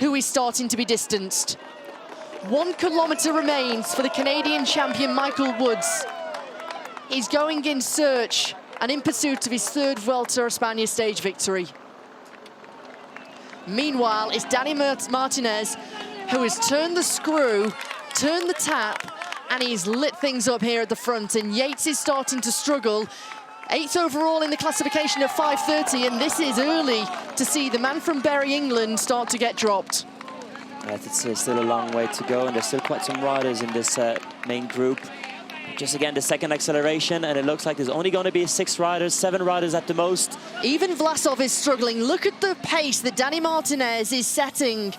who is starting to be distanced. 1 kilometre remains for the Canadian champion Michael Woods. He's going in search and in pursuit of his 3rd Vuelta a España stage victory. Meanwhile, it's Danny Martinez who has turned the screw, turned the tap, and he's lit things up here at the front, and Yates is starting to struggle. 8th overall in the classification of 5:30, and this is early to see the man from Bury, England, start to get dropped. Yes, it's still a long way to go, and there's still quite some riders in this main group. Just again, the 2nd acceleration, and it looks like there's only going to be 6 riders, 7 riders at the most. Even Vlasov is struggling. Look at the pace that Danny Martinez is setting.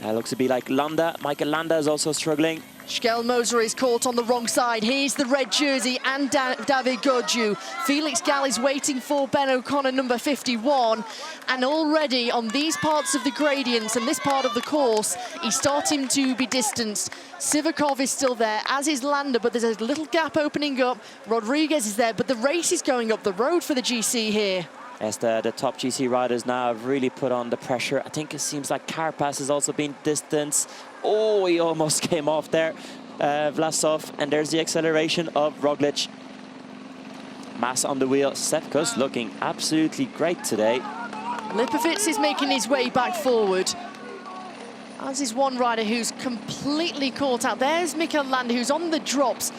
Looks to be like Landa. Michael Landa is also struggling. Shkel Moser is caught on the wrong side. Here's the red jersey and David Godju. Felix Gall is waiting for Ben O'Connor, number 51. And already on these parts of the gradients and this part of the course, he's starting to be distanced. Sivakov is still there, as is Landa, but there's a little gap opening up. Rodriguez is there, but the race is going up the road for the GC here. As the top GC riders now have really put on the pressure. I think it seems like Carapaz has also been distanced. Oh, he almost came off there, Vlasov. And there's the acceleration of Roglic. Mass on the wheel. Sepkus looking absolutely great today. Lipovic is making his way back forward, as is one rider who's completely caught out. There's Mikel Landa, who's on the drops,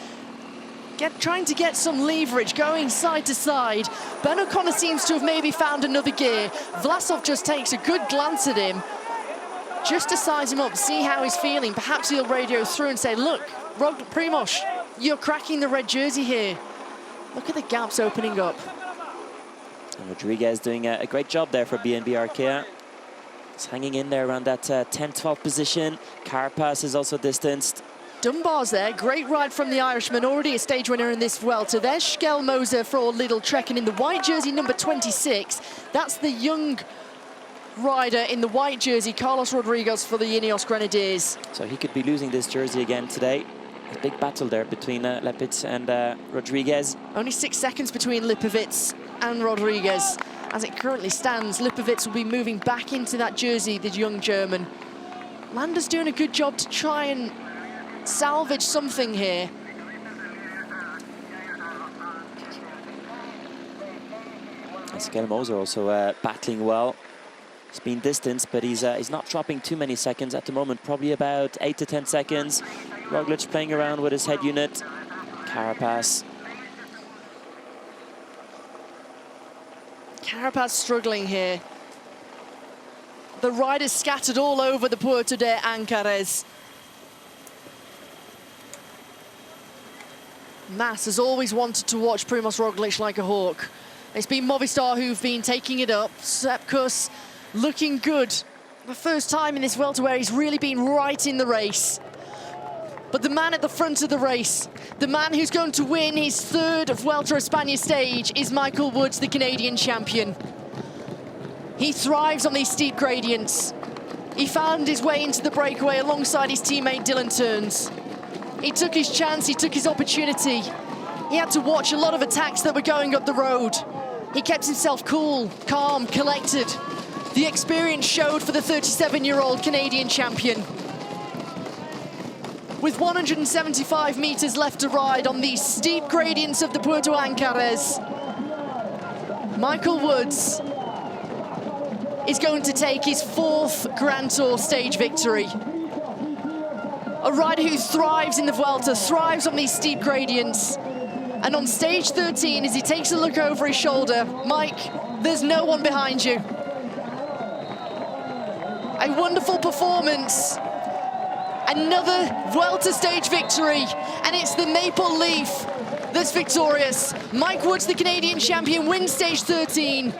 trying to get some leverage, going side to side. Ben O'Connor seems to have maybe found another gear. Vlasov just takes a good glance at him, just to size him up, see how he's feeling. Perhaps he'll radio through and say, look, Primož, you're cracking the red jersey here. Look at the gaps opening up. And Rodriguez doing a great job there for BNB Arkea. He's hanging in there around that 10-12 position. Carapaz is also distanced. Dunbar's there, great ride from the Irishman, already a stage winner in this Vuelta. There's Shkel Moser for a little trek, and in the white jersey, number 26, that's the young rider in the white jersey, Carlos Rodriguez for the Ineos Grenadiers. So he could be losing this jersey again today. A big battle there between Lepitz and Rodriguez. Only 6 seconds between Lipovic and Rodriguez. As it currently stands, Lipovic will be moving back into that jersey, the young German. Landa's doing a good job to try and salvage something here. Shkel Moser also battling well. He's been distanced, but he's not dropping too many seconds at the moment, probably about 8 to 10 seconds. Roglic playing around with his head unit. Carapaz. Carapaz struggling here. The riders scattered all over the Puerto de Ancares. Mas has always wanted to watch Primož Roglic like a hawk. It's been Movistar who've been taking it up. Sepkus looking good. The first time in this Vuelta where he's really been right in the race. But the man at the front of the race, the man who's going to win his 3rd Vuelta a España stage, is Michael Woods, the Canadian champion. He thrives on these steep gradients. He found his way into the breakaway alongside his teammate Dylan Teuns. He took his chance, he took his opportunity. He had to watch a lot of attacks that were going up the road. He kept himself cool, calm, collected. The experience showed for the 37-year-old Canadian champion. With 175 meters left to ride on these steep gradients of the Puerto Ancares, Michael Woods is going to take his 4th Grand Tour stage victory. A rider who thrives in the Vuelta, thrives on these steep gradients. And on stage 13, as he takes a look over his shoulder, Mike, there's no one behind you. A wonderful performance. Another Vuelta stage victory, and it's the Maple Leaf that's victorious. Mike Woods, the Canadian champion, wins stage 13.